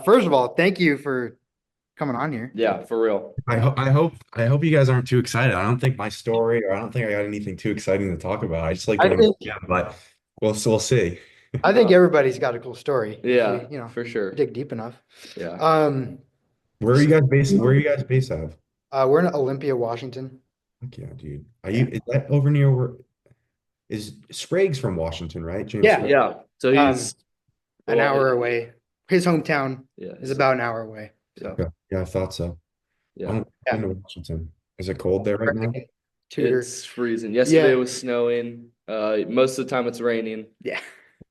First of all, thank you for coming on here. Yeah, for real. I hope you guys aren't too excited. I don't think my story, or I don't think I got anything too exciting to talk about. I just like I going to think the gym, but we'll see. I think everybody's got a cool story if we, Yeah, for sure. dig deep enough. Yeah. Um, Where are you so, guys based? Where are you guys based out of? we're in Olympia, Washington. Heck yeah, dude. Are Yeah. you is that over near where is Sprague's from Washington, right? James Yeah. Sprague. Yeah. So Um, he's an well, hour away. His hometown yeah, is about an hour away. So Okay. Yeah, I thought so. yeah. I'm yeah. been to Washington. Is it cold there right now? Tutor. It's freezing. Yesterday it Yeah. was snowing. Most of the time it's raining. Yeah.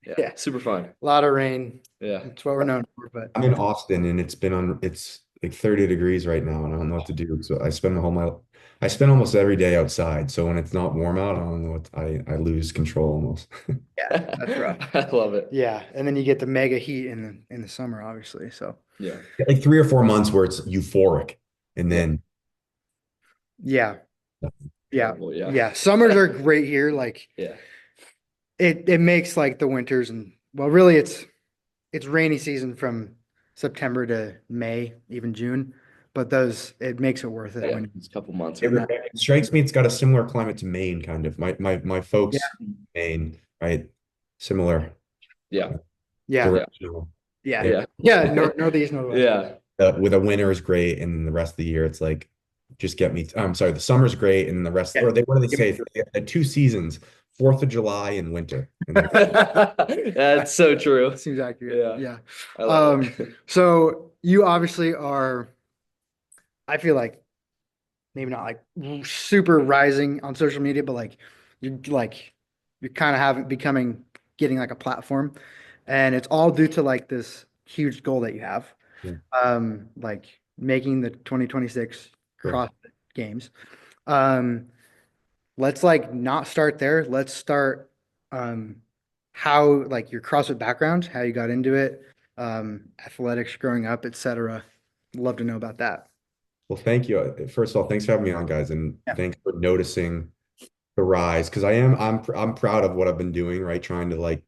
Yeah, Yeah. super fun. A lot of rain. Yeah. That's what we're known for, but I'm in Austin and it's like 30 degrees right now and I don't know what to do. So I spend almost every day outside. So when it's not warm out, I don't know I lose control almost. yeah, that's rough. I love it. Yeah. And then you get the mega heat in the summer, obviously. So Yeah. Like 3 or 4 months where it's euphoric and Yeah. then yeah. Yeah. Terrible. Yeah. Yeah. Summers are great here. Like Yeah. it makes like the winters and well, really it's rainy season from September to May, even June, but those it makes it worth it Yeah. when It's a couple months it, right now. it strikes me it's got a similar climate to Maine kind of. My yeah, folks Maine, right? Similar Yeah. yeah, Yeah. directional. yeah, And Yeah. yeah, northeast, northwest. Yeah. with a winter is great and the rest of the year it's like just get me I'm sorry, the summer's great and the rest Yeah. or they what do they Give me say? The 2 seasons, 4th of July and winter. And that's That's so true. Seems accurate. Yeah. Yeah. I love it. So you obviously are, I feel like maybe not like super rising on social media, but you're kind of having becoming getting like a platform, and it's all due to like this huge goal that you have, yeah, like making the 2026 correct. CrossFit Games. Um, let's like not start there. Let's start um how like your CrossFit background, how you got into it, athletics growing up, etc. Love to know about that. Well, thank you. First of all, thanks for having me on, guys, and Yeah. thanks for noticing the rise because I'm proud of what I've been doing, right? Trying to like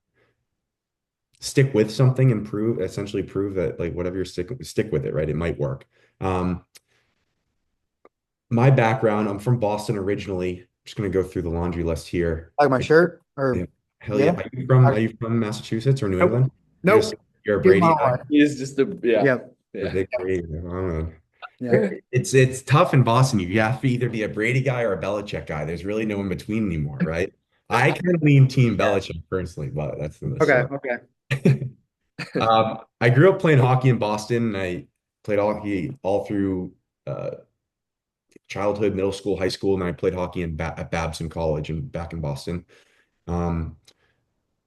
stick with something and essentially prove that like whatever you're stick with it, right? It might work. Um, my background, I'm from Boston originally. Just gonna go through the laundry list here. Like my shirt Yeah. or Hell yeah. yeah. Are you from Massachusetts or New Nope. England? You're Nope. just you're a Here's my Brady whole guy. life. He is just the yeah. Yeah. You're a Yeah. big Brady guy. Oh, man. Yeah. It's tough in Boston. You have to either be a Brady guy or a Belichick guy. There's really no in between anymore, right? I kind of lean team Belichick personally, but that's another Okay. story. Okay. I grew up playing hockey in Boston. I played hockey all through uh, childhood, middle school, high school, and then I played hockey at Babson College and back in Boston. Um,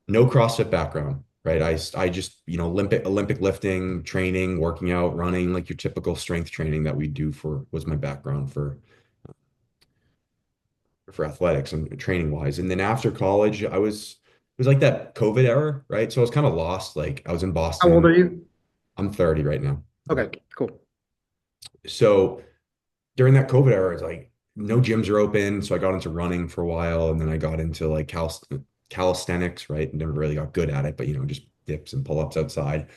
no CrossFit background, right? I just, Olympic lifting, training, working out, running, like your typical strength training that we do was my background for athletics and training wise. And then after college, it was like that COVID era, right? So I was kind of lost. Like I was in How old Boston. are you? I'm 30 right now. Okay. Cool. So during that COVID era, it's like no gyms are open. So I got into running for a while and then I got into like calisthenics, right? Never really got good at it, but just dips and pull-ups outside.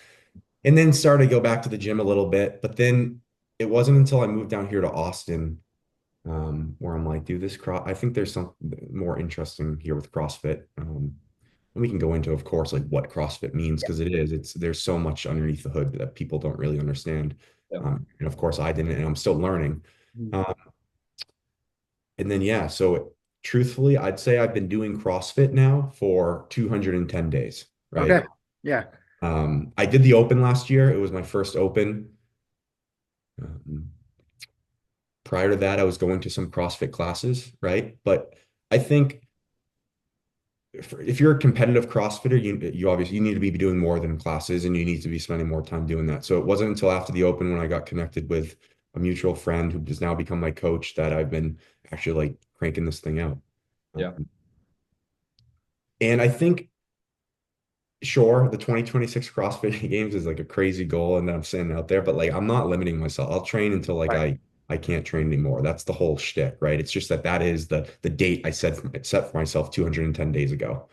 And then started to go back to the gym a little bit. But then it wasn't until I moved down here to Austin, where I'm like, dude, I think there's something more interesting here with CrossFit. And we can go into, of course, like what CrossFit means because there's so much underneath the hood that people don't really understand. Yeah. And of course, I didn't, and I'm still learning. Mhm. Um, and then, yeah, so truthfully, I'd say I've been doing CrossFit now for 210 days, Okay. right? Yeah. I did the open last year. It was my first open. Um, Prior to that, I was going to some CrossFit classes, right? But I think if you're a competitive CrossFitter, you obviously you need to be doing more than classes and you need to be spending more time doing that. So it wasn't until after the open when I got connected with a mutual friend who has now become my coach that I've been actually like cranking this thing out. Yeah. And I think sure, the 2026 CrossFit Games is like a crazy goal and that I'm sending out there, but like I'm not limiting myself. I'll train until like Right. I can't train anymore. That's the whole shtick, right? It's just that is the date I set for myself 210 days ago.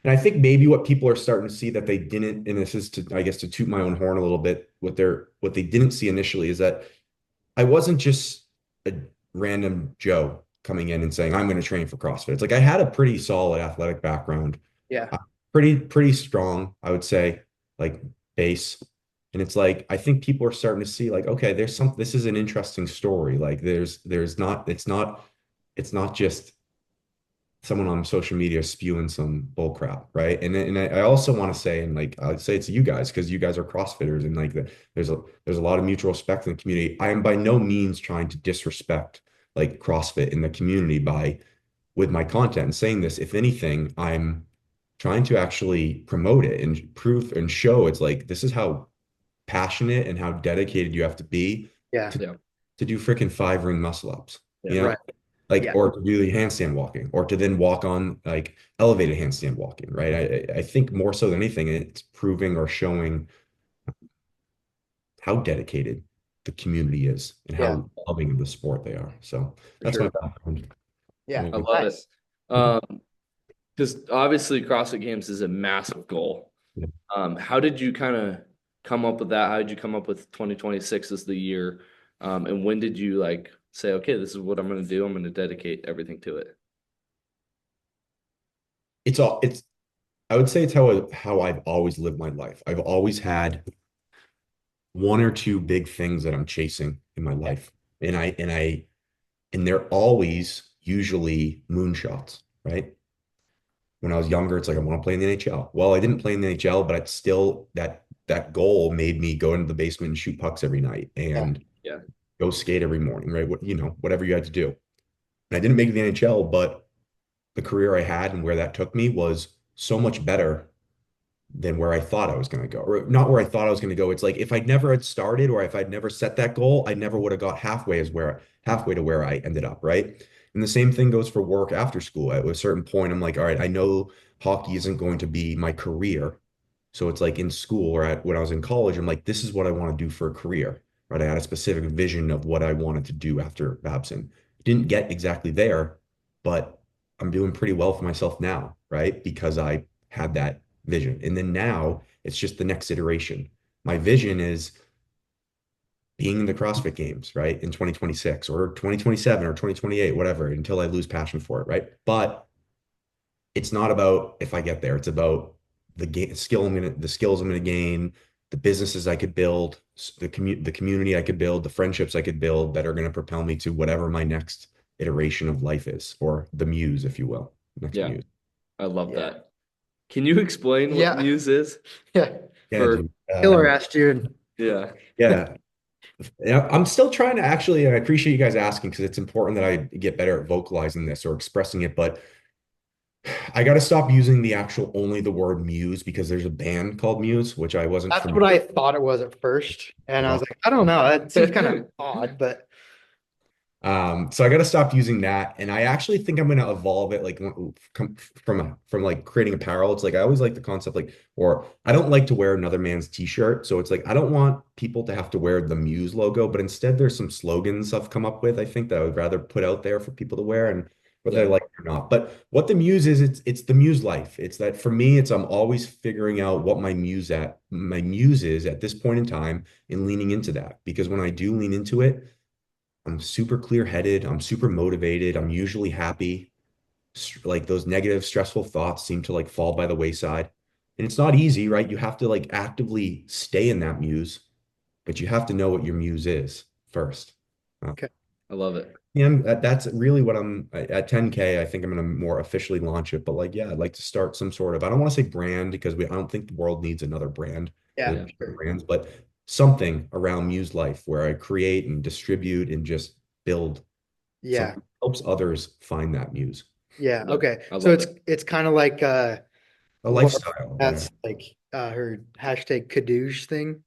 And I think maybe what people are starting to see that they didn't, and this is to, I guess, to toot my own horn a little bit, what they didn't see initially is that I wasn't just a random Joe coming in and saying, I'm going to train for CrossFit. It's like I had a pretty solid athletic background, Yeah. pretty strong, I would say, like base. And it's like I think people are starting to see like, okay, this is an interesting story. Like there's not, it's not just someone on social media spewing some bull crap, right? And I also want to say, and like I'd say it to you guys because you guys are CrossFitters, and like there's a lot of mutual respect in the community. I am by no means trying to disrespect like CrossFit in the community by with my content and saying this. If anything, I'm trying to actually promote it and prove and show it's like this is how passionate and how dedicated you have to be Yeah. to Yeah. to do freaking 5 ring muscle ups. Yeah. You know, Right. like Yeah. or to do the handstand walking or to then walk on like elevated handstand walking, right? I think more so than anything it's proving or showing how dedicated the community is and Yeah. how loving of the sport they are. So For that's my sure. background. Yeah. I love it. Nice. Because obviously CrossFit Games is a massive goal. Yeah. How did you kind of come up with that? How did you come up with 2026 as the year? And when did you like say, okay, this is what I'm going to do. I'm going to dedicate everything to it. It's I would say it's how I've always lived my life. I've always had one or two big things that I'm chasing in my life. And they're always usually moonshots, right? When I was younger, it's like I want to play in the NHL. Well, I didn't play in the NHL, but it's still that goal made me go into the basement and shoot pucks every night Yeah. and Yeah. go skate every morning, right? Whatever you had to do. And I didn't make the NHL, but the career I had and where that took me was so much better than where I thought I was going to go, or not where I thought I was going to go. It's like if I never had started or if I'd never set that goal, I never would have got halfway to where I ended up, right? And the same thing goes for work after school. At a certain point, I'm like, all right, I know hockey isn't going to be my career. So it's like in school or when I was in college, I'm like, this is what I want to do for a career, right? I had a specific vision of what I wanted to do after Babson. Didn't get exactly there, but I'm doing pretty well for myself now, right? Because I had that vision. And then now it's just the next iteration. My vision is being in the CrossFit Games, right? In 2026 or 2027 or 2028, whatever, until I lose passion for it, right? But it's not about if I get there. It's about the skills I'm gonna gain, the businesses I could build, the community I could build, the friendships I could build that are gonna propel me to whatever my next iteration of life is, or the muse, if you will. Next Yeah. muse. I love Yeah. that. Can you explain what Yeah. MUSE is? Yeah. Yeah, For- dude. Killer asked you. And Yeah. Yeah. Yeah, I'm still trying to actually, and I appreciate you guys asking because it's important that I get better at vocalizing this or expressing it, but I got to stop using only the word muse because there's a band called Muse, which I wasn't that's what familiar I thought it was at first. And I was like, I don't know. That seems kind of odd, but So I got to stop using that, and I actually think I'm going to evolve it, like from like creating apparel. It's like I always like the concept, like, or I don't like to wear another man's t-shirt, so it's like I don't want people to have to wear the Muse logo, but instead there's some slogans I've come up with. I think that I would rather put out there for people to wear, and whether they Yeah. like it or not. But what the Muse is, it's the Muse life. It's that for me, it's I'm always figuring out what my muse is at this point in time, and leaning into that because when I do lean into it. I'm super clear-headed. I'm super motivated. I'm usually happy. Like those negative, stressful thoughts seem to like fall by the wayside. And it's not easy, right? You have to like actively stay in that muse, but you have to know what your muse is first. okay. I love it. And that's really what I'm at 10K. I think I'm going to more officially launch it. But like, yeah, I'd like to start some sort of, I don't want to say brand because I don't think the world needs another brand. Yeah. Brands, but something around Muse Life where I create and distribute and just build Yeah. something that helps others find that muse. Yeah. Yeah, Okay. I So love it's kind of like A Laura, lifestyle. that's like her hashtag Kadoosh thing.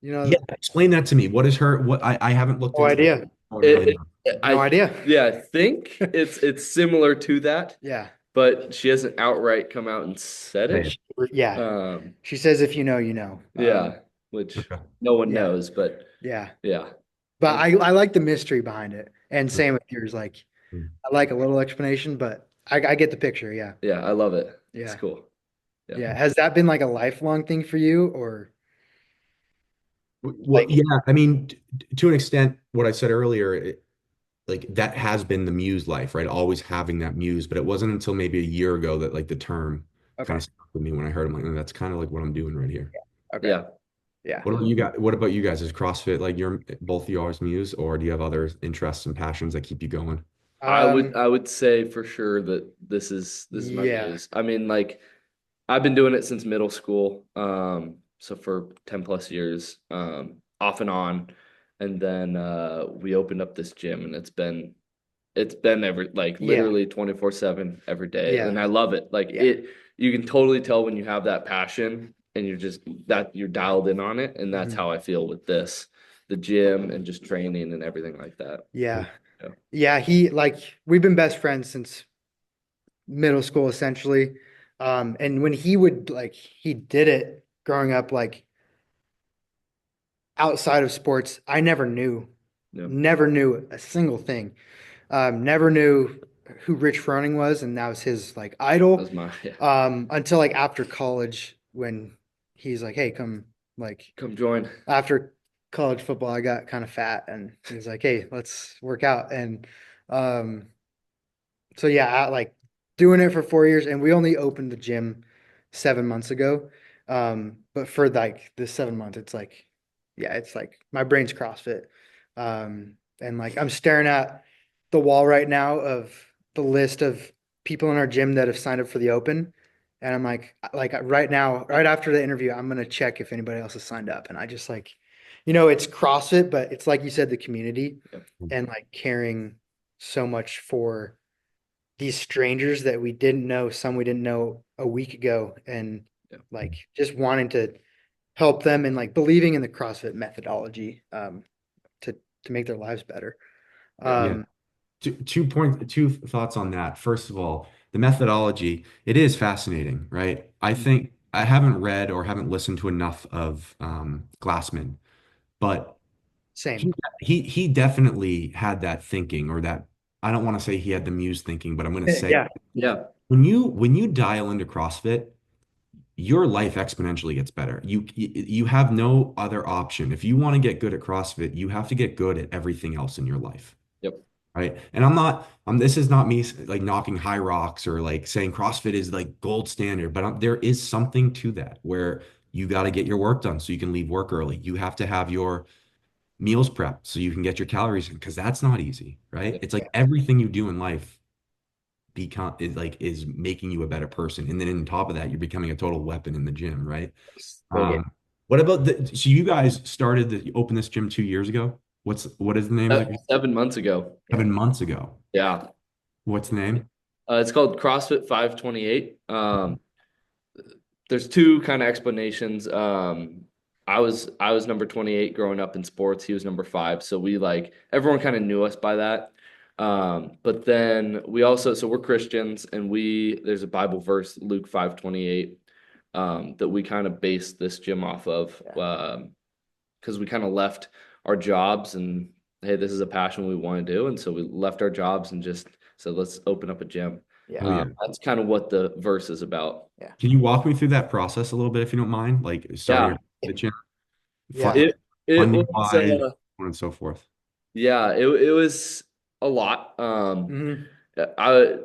You know, Yeah, explain that to me. What is her, what I haven't looked no into idea. that. I don't really know. No idea. Yeah, I think it's similar to that, Yeah. but she hasn't outright come out and said Say it. it. Yeah. She says, if you know, you know. Yeah, which Okay. no one yeah. knows, but Yeah. yeah. But I like the mystery behind it. And same with yours. Like, Mm. I like a little explanation, but I get the picture. Yeah. Yeah, I love it. It's Yeah. cool. Yeah. Yeah. Has that been like a lifelong thing for you or Well, like, yeah, I mean, to an extent, what I said earlier, like that has been the muse life, right? Always having that muse, but it wasn't until maybe a year ago that like the term kind okay. of stuck with me when I heard it. I'm like, "Oh, that's kind of like what I'm doing right here." Okay. Yeah. Yeah. What about you guys? What about you guys? Is CrossFit like your both of yours muse, or do you have other interests and passions that keep you going? I would say for sure that this is my Yeah. muse. I mean, like I've been doing it since middle school, so for 10 plus years, off and on. And then we opened up this gym and it's been every like Yeah. literally 24/7 every day. Yeah. And I love it. Like Yeah. you can totally tell when you have that passion and you're dialed in on it. And that's Mhm. how I feel with this, the gym and just training and everything like that. Yeah. Yeah. Yeah. We've been best friends since middle school essentially. And when he did it growing up, like outside of sports, I Yeah. never knew a single thing. Never knew who Rich Froning was, and that was his like idol. That's my yeah. Until like after college when he's like, hey, come like Come join. after college football, I got kind of fat and he's like, hey, let's work out. And um so yeah, like doing it for 4 years, and we only opened the gym 7 months ago. But for like this 7 months, it's like, yeah, it's like my brain's CrossFit. And like I'm staring at the wall right now of the list of people in our gym that have signed up for the open. And I'm like right now, right after the interview, I'm gonna check if anybody else has signed up. And I just like, it's CrossFit, but it's like you said, the community Yep. and like caring so much for these strangers that we didn't know, some we didn't know a week ago, and Yeah. like just wanting to help them and like believing in the CrossFit methodology to make their lives better. Yeah. Yeah. Um, Two thoughts on that. First of all, the methodology, it is fascinating, right? I think I haven't read or haven't listened to enough of Glassman, but Same. he definitely had that thinking or that I don't want to say he had the muse thinking, but I'm going to say Yeah. Yeah. when you dial into CrossFit, your life exponentially gets better. You have no other option. If you want to get good at CrossFit, you have to get good at everything else in your life. Yep. Right. And this is not me like knocking high rocks or like saying CrossFit is like gold standard, but there is something to that where you got to get your work done so you can leave work early. You have to have your meals prepped so you can get your calories in because that's not easy, right? Yep. It's Yeah. like everything you do in life is making you a better person. And then on top of that, you're becoming a total weapon in the gym, right? So good. What about so you guys you opened this gym 2 years ago? What is the name of the 7 months ago. 7 months ago? Yeah. What's the name? It's called CrossFit 528. There's two kind of explanations. I was number 28 growing up in sports. He was number 5. So we like everyone kind of knew us by that. But then we also so we're Christians and there's a Bible verse, Luke 5:28, that we kind of based this gym off of. Because we kind of left our jobs and hey, this is a passion we want to do. And so we left our jobs and just said, let's open up a gym. Yeah. Oh yeah. That's kind of what the verse is about. Yeah. Can you walk me through that process a little bit if you don't mind? Like starting Yeah. your gym, Yeah. It funding was wise, so on and so forth. yeah, it was a lot. Mhm. I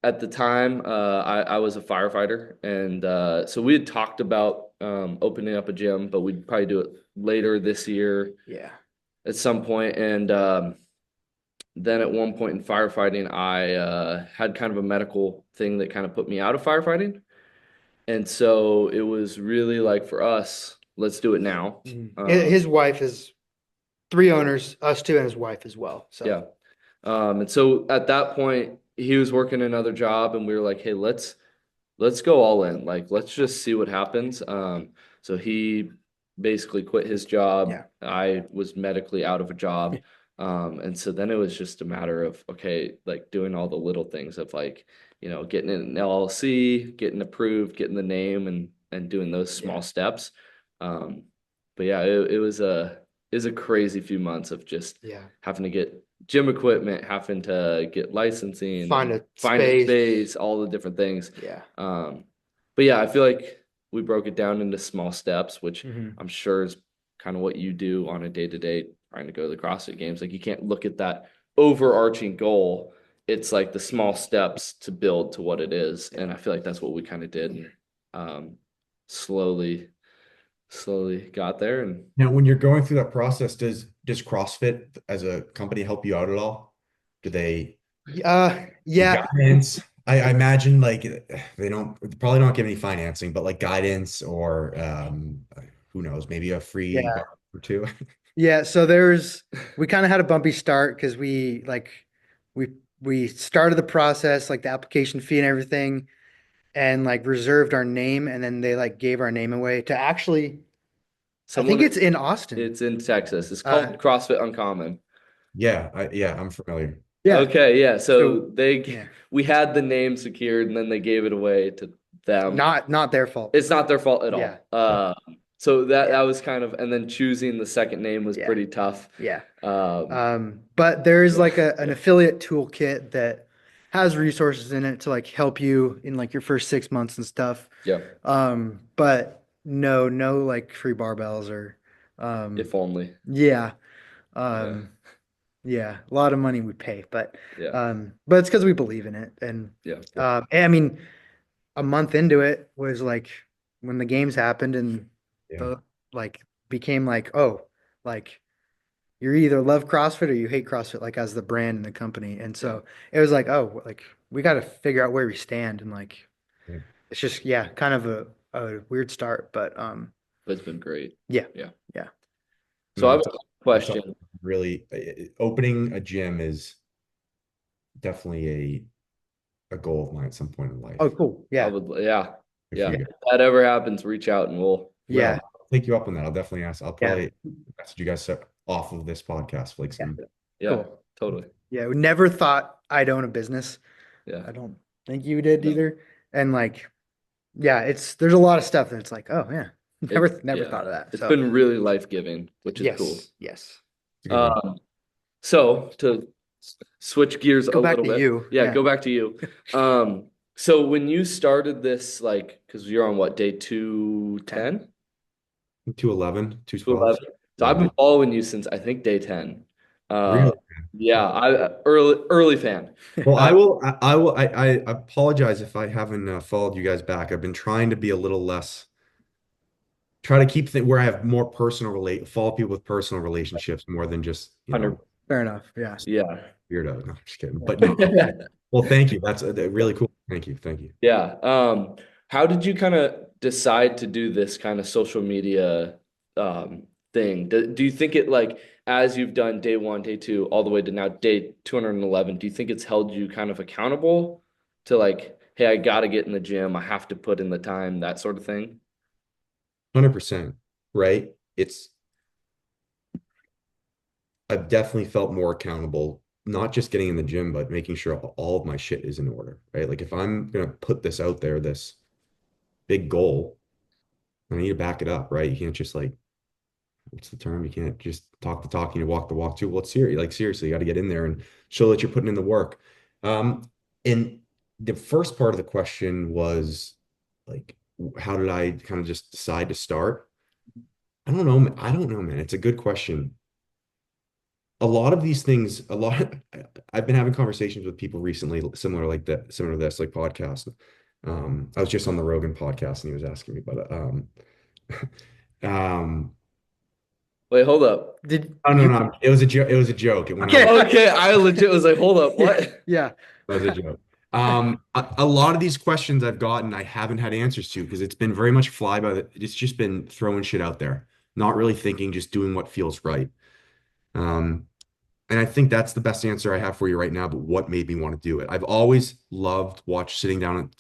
at the time I was a firefighter and so we had talked about opening up a gym, but we'd probably do it later this year Yeah. at some point. And then at one point in firefighting, I had kind of a medical thing that kind of put me out of firefighting. And so it was really like for us, let's do it now. Mhm. Um, His wife is 3 owners, us two, and his wife as well. So yeah. And so at that point, he was working another job, and we were like, "Hey, let's go all in. Like, let's just see what happens." So he basically quit his job. yeah. I was medically out of a job. And so then it was just a matter of, okay, like doing all the little things of like, getting an LLC, getting approved, getting the name and doing those small Yeah. steps. But yeah, it was a crazy few months of just Yeah. having to get gym equipment, having to get licensing, Find and a find a space. space, all the different things. Yeah. but yeah, I feel like we broke it down into small steps, which Mhm. I'm sure is kind of what you do on a day-to-day trying to go to the CrossFit Games. Like you can't look at that overarching goal. It's like the small steps to build to what it is. And I feel like that's what we kind of did. Um, slowly, slowly got there. And Now, when you're going through that process, does CrossFit as a company help you out at all? Do they give Yeah, guidance? I imagine like they probably don't give any financing, but like guidance or who knows, maybe a free yeah, bar or two. yeah. So we kind of had a bumpy start because we we started the process, like the application fee and everything, and like reserved our name, and then they like gave our name away to actually, I think someone, it's in Austin. it's in Texas. It's Uh, called CrossFit Uncommon. Yeah, I'm familiar. yeah. Okay, yeah. So So yeah, we had the name secured and then they gave it away to them. not their fault. It's not their fault at Yeah, all. So that yeah, was kind of, and then choosing the second name was yeah, pretty tough. yeah. Um, But there's yeah, like an affiliate toolkit that has resources in it to like help you in like your first 6 months and stuff. yeah. But no like free barbells or If only. yeah. Yeah, Um, yeah, a lot of money we pay, yeah, but it's because we believe in it. yeah, And I mean, a month into it was like when the games happened and Yeah. the like became like, oh, like you either love CrossFit or you hate CrossFit, like as the brand and the company. And yeah. so it was like, oh, like we got to figure out where we stand. And like, Yeah. it's just, yeah, kind of a weird start, but But it's been great. yeah, Yeah. yeah. So No, I have a that's all question. really opening a gym is definitely a goal of mine at some point in Oh, life. cool. I Yeah. would, yeah, If yeah. you If guys that ever happens, reach out and will, Yeah. I'll take you up on that. I'll definitely ask. I'll Yeah. probably message you guys off of this podcast for like Yeah. some. yeah, Cool. totally. Yeah. We never thought I'd own a business. Yeah. I don't think you did No. either. And like, yeah, there's a lot of stuff that's like, oh yeah, never Yeah. thought of that. It's So been really life-giving, which is cool. yes. It's a good one. Um, so to switch gears Go a back little to bit. you. Yeah, Yeah. go back to you. So when you started this, like, because you're on what, day 210? 211, 212. 211. So I've Yeah. been following you since I think day 10. Uh, Really? yeah, I early fan. Well, Uh, I apologize if I haven't followed you guys back. I've been trying to be a little less, try to keep where I have more follow people with personal relationships more than just, 100. Fair enough. Yeah. Yeah. weirdo. No, I'm just kidding. But no, well, thank you. That's really cool. Thank you. Thank you. Yeah. How did you kind of decide to do this kind of social media thing? Do you think it like as you've done day one, day two, all the way to now day 211, do you think it's held you kind of accountable to like, hey, I gotta get in the gym, I have to put in the time, that sort of thing? 100%. Right? I've definitely felt more accountable, not just getting in the gym, but making sure all of my shit is in order, right? Like if I'm gonna put this out there, this big goal, I need to back it up, right? You can't just like, what's the term? You can't just talk the talk, you walk the walk too. Well, it's serious. Like seriously, you got to get in there and show that you're putting in the work. And the first part of the question was like, how did I kind of just decide to start? I don't know. I don't know, man. It's a good question. A lot of these things, I've been having conversations with people recently, similar to this, like podcast. I was just on the Rogan podcast and he was asking me about it. Um, Wait, hold up. Did oh no, you? no, it was a joke. It was a joke. It went Okay. over. Okay, I legit was like, hold up, what? Yeah. That was a joke. A lot of these questions I've gotten, I haven't had answers to because it's been very much fly by the, it's just been throwing shit out there, not really thinking, just doing what feels right. Um, and I think that's the best answer I have for you right now, but what made me want to do it? I've always loved sitting down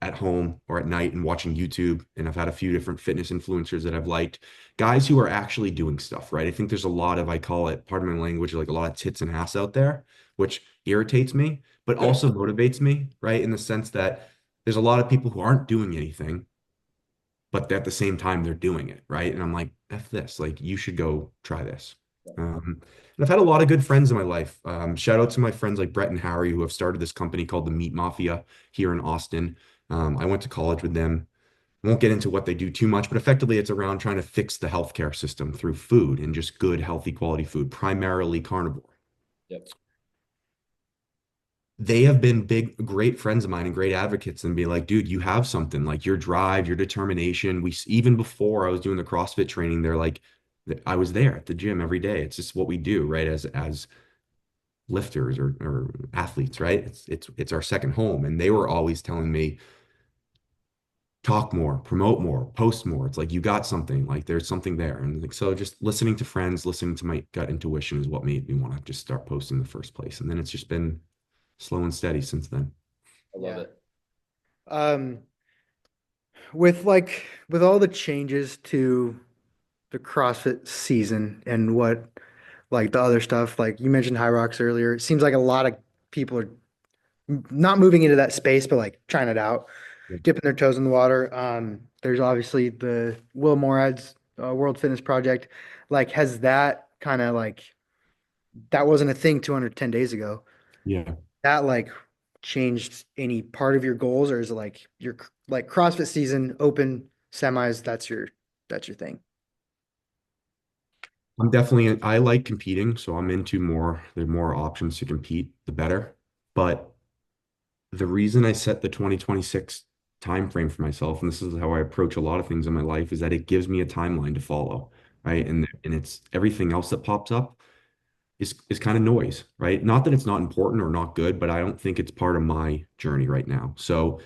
at home or at night and watching YouTube. And I've had a few different fitness influencers that I've liked, guys who are actually doing stuff, right? I think there's a lot of, I call it, pardon my language, like a lot of tits and ass out there, which irritates me, but also motivates me, right? In the sense that there's a lot of people who aren't doing anything, but at the same time, they're doing it, right? And I'm like, F this, like, you should go try this. And I've had a lot of good friends in my life. Shout out to my friends like Brett and Harry, who have started this company called the Meat Mafia here in Austin. I went to college with them. I won't get into what they do too much, but effectively it's around trying to fix the healthcare system through food and just good, healthy, quality food, primarily carnivore. Yep. They have been great friends of mine and great advocates and be like, dude, you have something like your drive, your determination. Even before I was doing the CrossFit training, they're like, I was there at the gym every day. It's just what we do, right? As lifters or athletes, right? It's our second home. And they were always telling me, talk more, promote more, post more. It's like you got something, like there's something there. And like so just listening to friends, listening to my gut intuition is what made me want to just start posting in the first place. And then it's just been slow and steady since then. I love Yeah. it. Um, with all the changes to the CrossFit season and what like the other stuff, like you mentioned High Rocks earlier, it seems like a lot of people are not moving into that space, but like trying it out, Yeah. dipping their toes in the water. There's obviously the Will Morad's World Fitness Project. Like, has that kind of like that wasn't a thing 210 days ago? Yeah. That like changed any part of your goals, or is it like your like CrossFit season, open semis? That's your thing. I like competing, so I'm into more, the more options to compete, the better. But the reason I set the 2026 time frame for myself, and this is how I approach a lot of things in my life, is that it gives me a timeline to follow, right? And it's everything else that pops up is kind of noise, right? Not that it's not important or not good, but I don't think it's part of my journey right now. So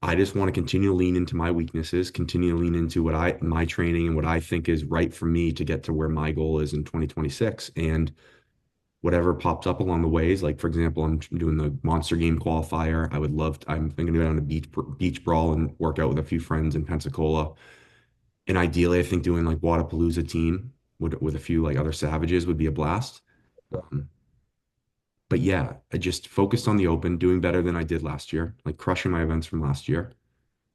I just want to continue to lean into my weaknesses, continue to lean into my training and what I think is right for me to get to where my goal is in 2026. And whatever pops up along the ways, like for example, I'm doing the Monster Game qualifier. I'm thinking to go down to beach brawl and work out with a few friends in Pensacola. And ideally, I think doing like Wadapalooza team with a few like other savages would be a blast. Um, but yeah, I just focused on the open, doing better than I did last year, like crushing my events from last year,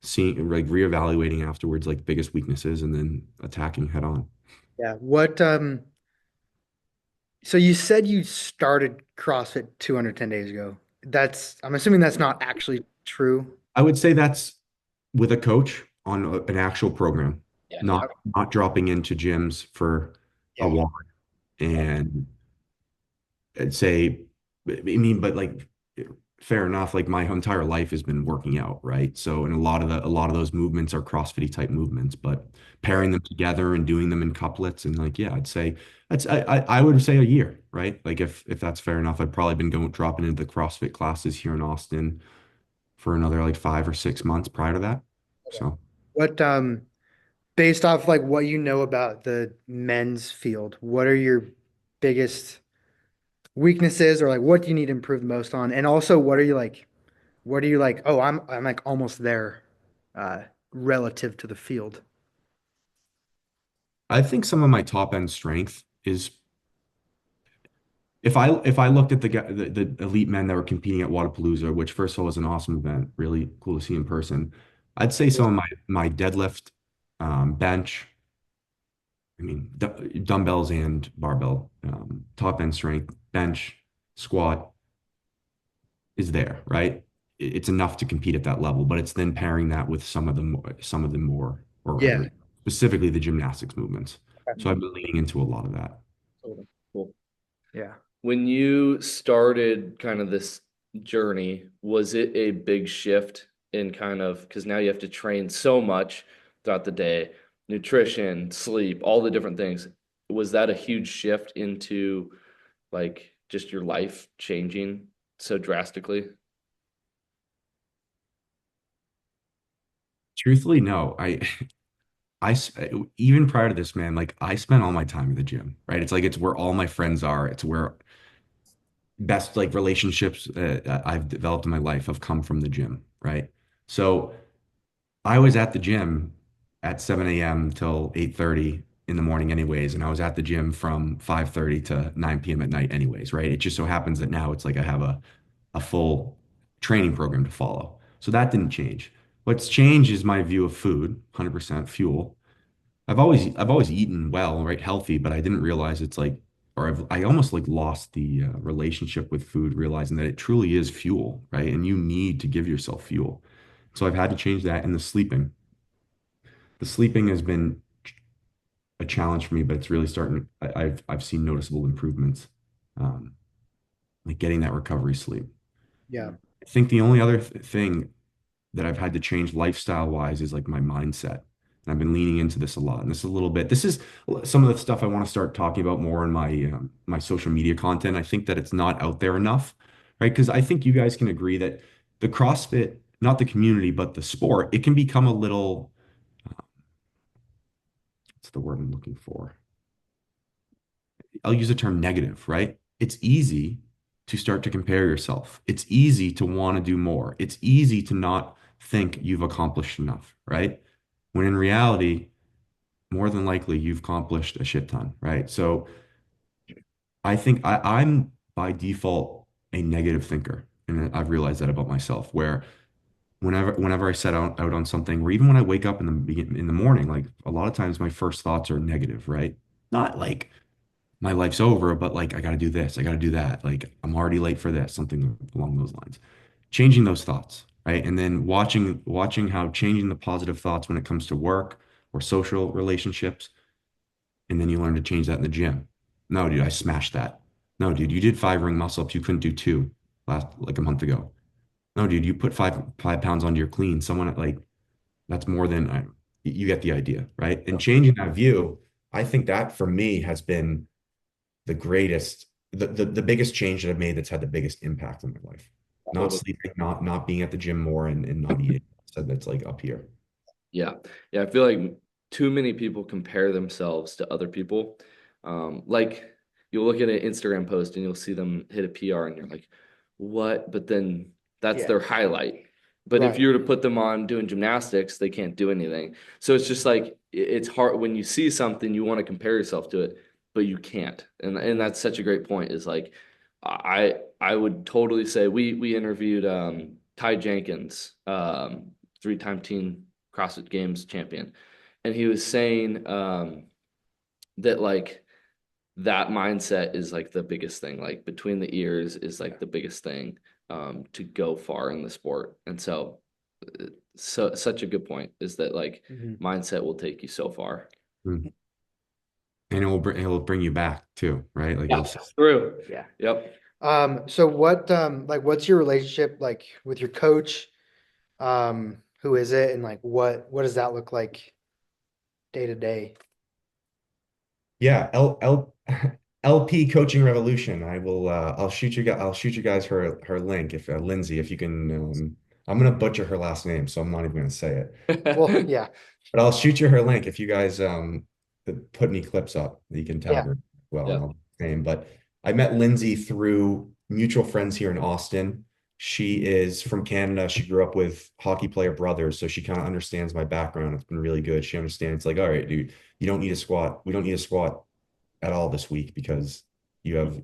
seeing like reevaluating afterwards, like biggest weaknesses, and then attacking head on. Yeah. So you said you started CrossFit 210 days ago. I'm assuming that's not actually true. I would say that's with a coach on an actual program, Yeah. not dropping into gyms for a Yeah. walk and I'd say, I mean, but like fair enough. Like my entire life has been working out, right? So, and a lot of those movements are CrossFit type movements, but Right. pairing them together and doing them in couplets and like, yeah, I'd say I would say a year, right? Like if that's fair enough, I've probably been dropping into the CrossFit classes here in Austin for another like 5 or 6 months prior to that. Okay. So. What based off like what you know about the men's field, what are your biggest weaknesses or like what do you need to improve the most on? And also what are you like, oh, I'm like almost there uh relative to the field. I think some of my top end strength is if I looked at the elite men that were competing at Wadapalooza, which first of all was an awesome event, really cool to see in person. I'd say some of my deadlift, bench, I mean dumbbells and barbell, top end strength, bench, squat is there, right? It's enough to compete at that level, but it's then pairing that with some of the more, or Yeah. rather specifically the gymnastics movements. Okay. So I've been leaning into a lot of that. Totally. Cool. Yeah. When you started kind of this journey, was it a big shift in kind of because now you have to train so much throughout the day, nutrition, sleep, all the different things. Was that a huge shift into like just your life changing so drastically? Truthfully, no. Even prior to this, man, like I spent all my time at the gym, right? It's like it's where all my friends are. It's where best like relationships I've developed in my life have come from the gym, right? So I was at the gym at 7 a.m. till 8:30 in the morning anyways, and I was at the gym from 5:30 to 9 p.m. at night anyways, right? It just so happens that now it's like I have a full training program to follow. So that didn't change. What's changed is my view of food, 100% fuel. I've always eaten well, right, healthy, but I didn't realize it's like, or I almost like lost the relationship with food, realizing that it truly is fuel, right? And you need to give yourself fuel. So I've had to change that. And the sleeping. The sleeping has been a challenge for me, but it's really starting. I've seen noticeable improvements, um, like getting that recovery sleep. Yeah. I think the only other thing that I've had to change lifestyle wise is like my mindset. And I've been leaning into this a lot. And this is a little bit, this is some of the stuff I want to start talking about more in my social media content. I think that it's not out there enough, right? Because I think you guys can agree that the CrossFit, not the community, but the sport, it can become a little, what's the word I'm looking for? I'll use the term negative, right? It's easy to start to compare yourself. It's easy to want to do more. It's easy to not think you've accomplished enough, right? When in reality, more than likely you've accomplished a shit ton, right? So I think I'm by default a negative thinker. And I've realized that about myself, where whenever I set out on something, or even when I wake up in the morning, like a lot of times my first thoughts are negative, right? Not like my life's over, but like I got to do this, I got to do that. Like I'm already late for this, something along those lines. Changing those thoughts, right? And then watching how changing the positive thoughts when it comes to work or social relationships, and then you learn to change that in the gym. No, dude, I smashed that. No, dude, you did 5 ring muscle ups, you couldn't do two last like a month ago. No, dude, you put five pounds onto your clean. Someone like that's more than you get the idea, right? And changing that view, I think that for me has been the greatest, the biggest change that I've made that's had the biggest impact on my life. Not Totally. sleeping, not being at the gym more and not eating. So that's like up here. Yeah. Yeah. I feel like too many people compare themselves to other people. Like you'll look at an Instagram post and you'll see them hit a PR and you're like, what? But then that's Yeah. their highlight. But if Right. you were to put them on doing gymnastics, they can't do anything. So it's just like it's hard when you see something, you want to compare yourself to it, but you can't. And that's such a great point, is like I would totally say we interviewed Ty Jenkins, 3-time team CrossFit Games champion. And he was saying that like that mindset is like the biggest thing, like between the ears is like the biggest thing to go far in the sport. And so such a good point is that like Mhm. mindset will take you so far. Mm. And it will bring you back too, right? Like Yeah, it'll true. Yeah. Yep. So what, like, what's your relationship like with your coach? Who is it, and like, what does that look like day to day? yeah, LP Coaching Revolution. I'll shoot you guys her link if Lindsay, if you can I'm gonna butcher her last name, so I'm not even gonna say it. Well, yeah, But I'll shoot you her link if you guys put any clips up. You can tag yeah. her well, and Yeah. I'll name. But I met Lindsay through mutual friends here in Austin. She is from Canada. She grew up with hockey player brothers, so she kind of understands my background. It's been really good. She understands like, all right, dude, you don't need a squat. We don't need a squat at all this week because you have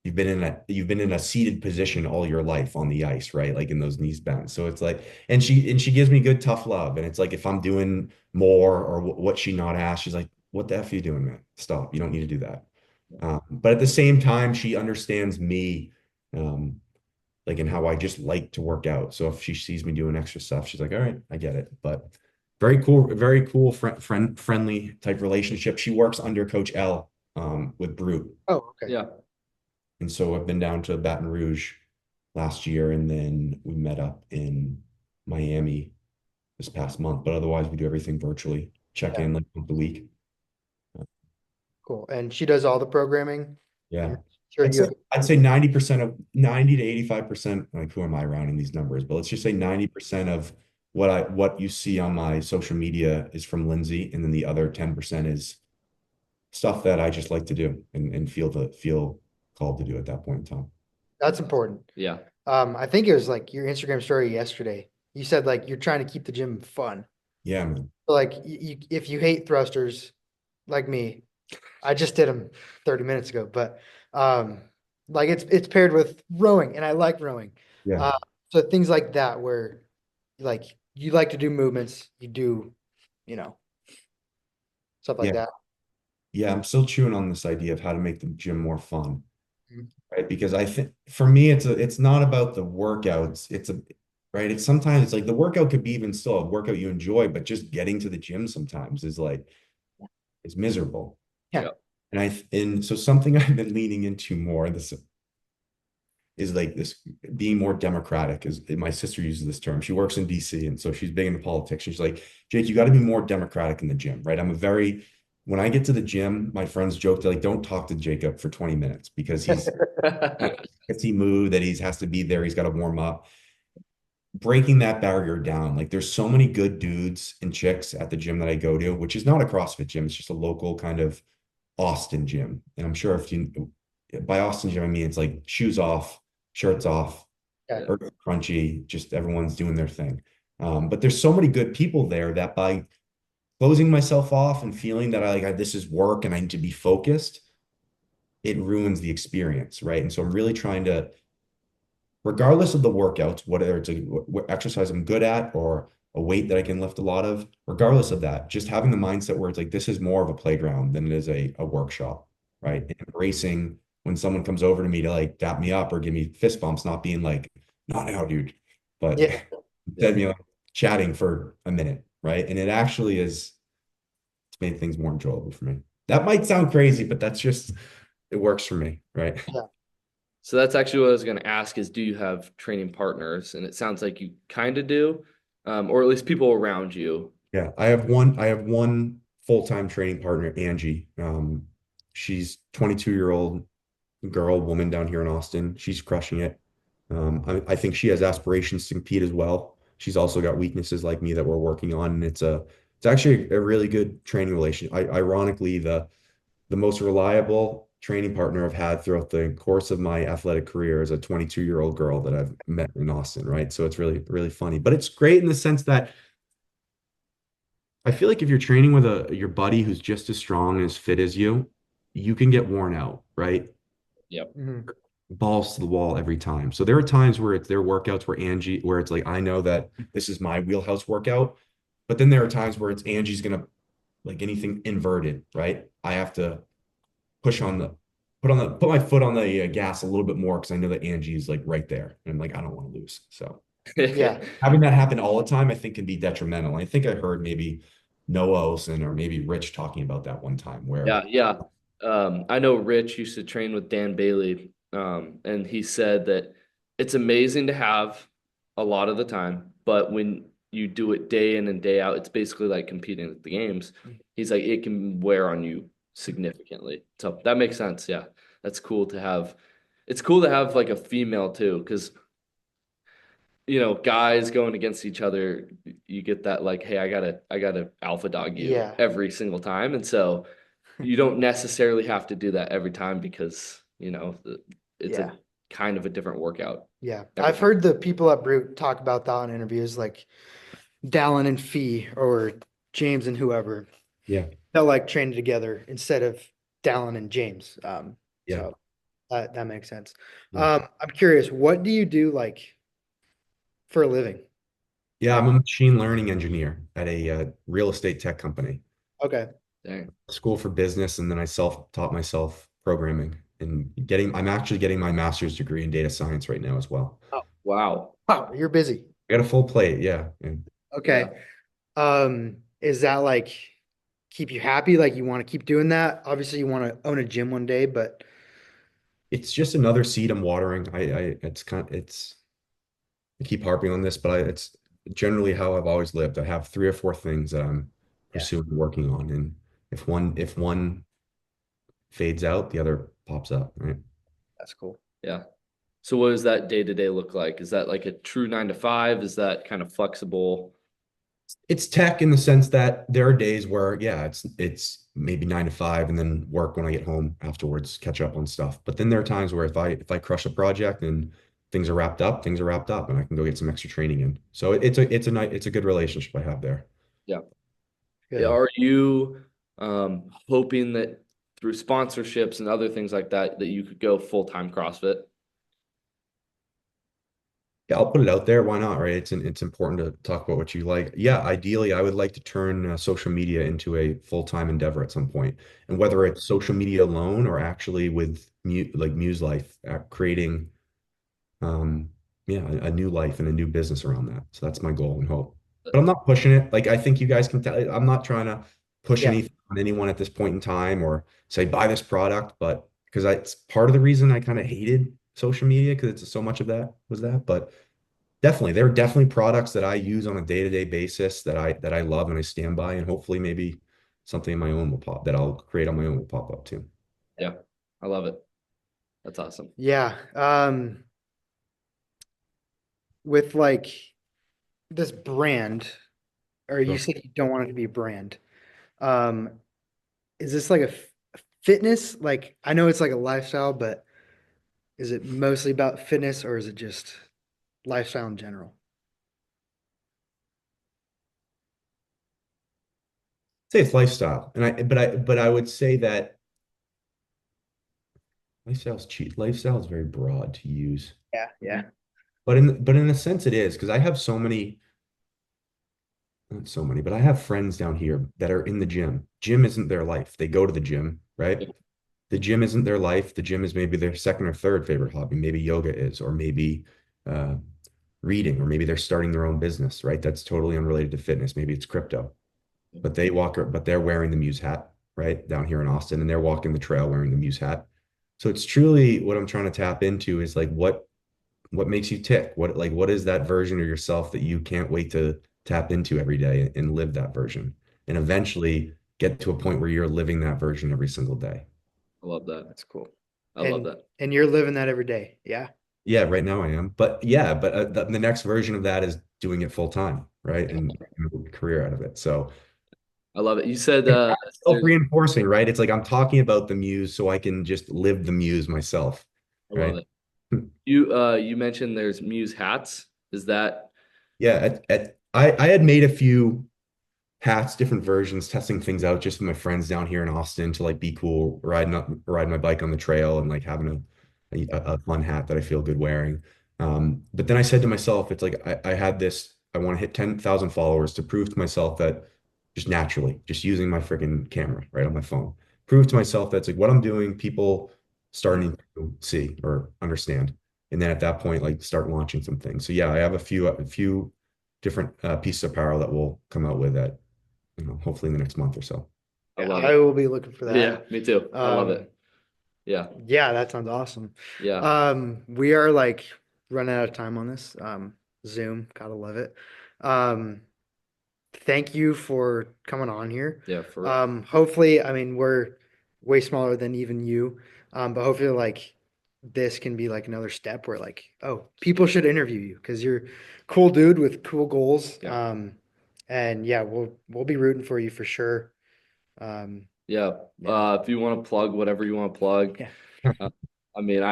you've been in a seated position all your life on the ice, right? Like in those knees bent. So it's like, and she gives me good tough love. And it's like if I'm doing more or what she not asked, she's like, "What the F are you doing, man? Stop. You don't need to do that." But at the same time, she understands me, um, like in how I just like to work out. So if she sees me doing extra stuff, she's like, "All right, I get it." But very cool, friendly type relationship. She works under Coach L, with Brute. Oh, okay. Yeah. And so I've been down to Baton Rouge last year, and then we met up in Miami this past month. But otherwise, we do everything virtually. Check Yeah, in like once a week. cool. And she does all the programming. Yeah. I'm sure I'd you say have. I'd say 90% of 90 to 85%, like who am I rounding these numbers? But let's just say 90% of what you see on my social media is from Lindsay, and then the other 10% is stuff that I just like to do and feel called to do at that point in time. That's important. Yeah. I think it was like your Instagram story yesterday. You said like you're trying to keep the gym fun. Yeah, man. So, like, if you hate thrusters, like me, I just did them 30 minutes ago, but um, like it's paired with rowing, and I like rowing. Yeah. Uh, so things like that where like you like to do movements, you do, you know, stuff like Yeah. that. Yeah, I'm still chewing on this idea of how to make the gym more fun, Mhm. right? Because I think for me, it's not about the workouts. right? It's sometimes it's like the workout could be even still a workout you enjoy, but just getting to the gym sometimes is like it's miserable. Yeah. Yeah. And so something I've been leaning into more, this is like this being more democratic is my sister uses this term. She works in DC and so she's big into politics. She's like, Jake, you got to be more democratic in the gym, right? When I get to the gym, my friends joke, they're like, don't talk to Jacob for 20 minutes because he move that he has to be there. He's got to warm up. Breaking that barrier down. Like there's so many good dudes and chicks at the gym that I go to, which is not a CrossFit gym. It's just a local kind of Austin gym. And I'm sure if you by Austin gym, I mean it's like shoes off, shirts off, Yeah. or crunchy, just everyone's doing their thing. But there's so many good people there that by closing myself off and feeling that this is work and I need to be focused, it ruins the experience, right? And so I'm really trying to, regardless of the workouts, whether it's a exercise I'm good at or a weight that I can lift a lot of, regardless of that, just having the mindset where it's like this is more of a playground than it is a workshop, right? And embracing when someone comes over to me to like dap me up or give me fist bumps, not being like, not now, dude, but Yeah. instead, chatting for a minute, right? And it actually is, it's made things more enjoyable for me. That might sound crazy, but that's just, it works for me, right? Yeah. So that's actually what I was going to ask is, do you have training partners? And it sounds like you kind of do, or at least people around you. Yeah, I have one full-time training partner, Angie. She's 22-year-old woman down here in Austin. She's crushing it. I think she has aspirations to compete as well. She's also got weaknesses like me that we're working on, and it's actually a really good training relation. Ironically, the most reliable training partner I've had throughout the course of my athletic career is a 22-year-old girl that I've met in Austin, right? So it's really, really funny. But it's great in the sense that I feel like if you're training with your buddy who's just as strong and as fit as you can get worn out, right? Yep. Mhm. Balls to the wall every time. So there are times where it's their workouts where it's like I know that this is my wheelhouse workout, but then there are times where it's Angie's gonna like anything inverted, right? I have to push on the put my foot on the gas a little bit more because I know that Angie's like right there, and I'm like I don't want to lose. So Yeah. having that happen all the time, I think can be detrimental. I think I heard maybe Noah Olson or maybe Rich talking about that one time where Yeah, yeah. I know Rich used to train with Dan Bailey, and he said that it's amazing to have a lot of the time, but when you do it day in and day out, it's basically like competing at the games. He's like, it can wear on you significantly. So that makes sense. Yeah, that's cool to have. It's cool to have like a female too, because guys going against each other, you get that like, hey, I gotta alpha dog you Yeah. every single time, and so you don't necessarily have to do that every time because it's Yeah. a kind of a different workout Yeah. every I've time. heard the people at Brute talk about that in interviews, like Dallin and Fee or James and whoever. yeah, They'll like train together instead of Dallin and James. yeah, So that makes sense. yeah. I'm curious, what do you do like for a living? Yeah, I'm Like, a machine learning engineer at a real estate tech company, okay. Dang. school for business, and then I self-taught myself programming and I'm actually getting my master's degree in data science right now as well. Oh, Wow. wow, you're busy. I got a full plate, yeah. And Okay. Yeah. Is that like keep you happy? Like you want to keep doing that? Obviously, you want to own a gym one day, but it's just another seed I'm watering. I keep harping on this, but it's generally how I've always lived. I have three or four things that I'm yeah, pursuing and working on, and if one fades out, the other pops up, right? that's cool. Yeah. So what does that day to day look like? Is that like a true 9 to 5? Is that kind of flexible? It's tech in the sense that there are days where, yeah, it's maybe 9 to 5, and then work when I get home afterwards, catch up on stuff. But then there are times where if I crush a project and things are wrapped up, and I can go get some extra training in. So it's a good relationship I have there. Yeah. Yeah. Good. Are you hoping that through sponsorships and other things like that, that you could go full-time CrossFit? Yeah, I'll put it out there. Why not, right? It's important to talk about what you like. Yeah, ideally, I would like to turn social media into a full-time endeavor at some point. And whether it's social media alone or actually with Muse Life, creating yeah, a new life and a new business around that. So that's my goal and hope. But I'm not pushing it. Like I think you guys can tell, I'm not trying to push Yeah. anything on anyone at this point in time or say buy this product, but because it's part of the reason I kind of hated social media because it's so much of that was that. But definitely, there are definitely products that I use on a day-to-day basis that I love and I stand by, and hopefully maybe something in my own will pop that I'll create on my own will pop up too. Yeah, I love it. That's awesome. Yeah. With like this brand, or you So said you don't want it to be a brand. Um, is this like a fitness? Like I know it's like a lifestyle, but is it mostly about fitness or is it just lifestyle in general? say it's lifestyle, and I would say that lifestyle's cheap. Lifestyle is very broad to use, Yeah, yeah. but in a sense it is because I have so many, not so many, but I have friends down here that are in the gym. Gym isn't their life. They go to the gym, right? The gym isn't their life. The gym is maybe their second or third favorite hobby. Maybe yoga is, or maybe uh, reading, or maybe they're starting their own business, right? That's totally unrelated to fitness. Maybe it's crypto, but they're wearing the Muse hat, right? Down here in Austin, and they're walking the trail wearing the Muse hat. So it's truly what I'm trying to tap into is like what makes you tick? What is that version of yourself that you can't wait to tap into every day and live that version and eventually get to a point where you're living that version every single day. I love that. That's cool. I love And that. and you're living that every day. Yeah. Yeah, right now I am. But yeah, but the next version of that is doing it full time, right? And making a career out of it. So I love it. You said it's there's self-reinforcing, right? It's like I'm talking about the muse so I can just live the muse myself, I love right? it. You mentioned there's Muse hats. Is that Yeah, I had made a few hats, different versions, testing things out just with my friends down here in Austin to like be cool, riding my bike on the trail and like having a fun hat that I feel good wearing. But then I said to myself, it's like I had this, I want to hit 10,000 followers to prove to myself that just naturally, just using my freaking camera right on my phone, prove to myself that's like what I'm doing, people starting to see or understand. And then at that point, like start launching some things. So yeah, I have a few different pieces of apparel that will come out with that hopefully in the next month or so. I Yeah, love I it. will be looking for Yeah, that. me too. I love Um, it. Yeah. yeah, that sounds awesome. Yeah. We are like running out of time on this. Zoom, gotta love it. Um, thank you for coming on here. Yeah, for real. Hopefully, I mean, we're way smaller than even you. But hopefully like this can be like another step where like, oh, people should interview you because you're a cool dude with cool goals. Yeah. And yeah, we'll be rooting for you for sure. Um, Yeah. yeah. If you want to plug whatever you want to plug, Yeah. uh, I mean,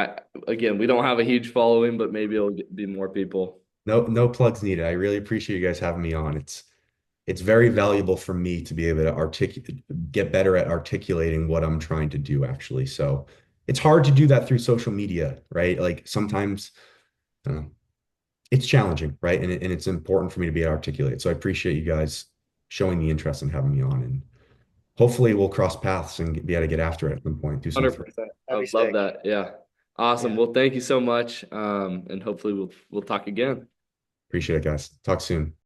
again, we don't have a huge following, but maybe it'll be more people. No plugs needed. I really appreciate you guys having me on. It's very valuable for me to be able to get better at articulating what I'm trying to do actually. So it's hard to do that through social media, right? Like sometimes uh, it's challenging, right? And it's important for me to be able to articulate. So I appreciate you guys showing the interest and having me on. And hopefully we'll cross paths and be able to get after it at some point, do something. 100%. I That'd be would love sick. that. Yeah. Awesome. Yeah. Well, thank you so much. And hopefully we'll talk again. Appreciate it, guys. Talk soon.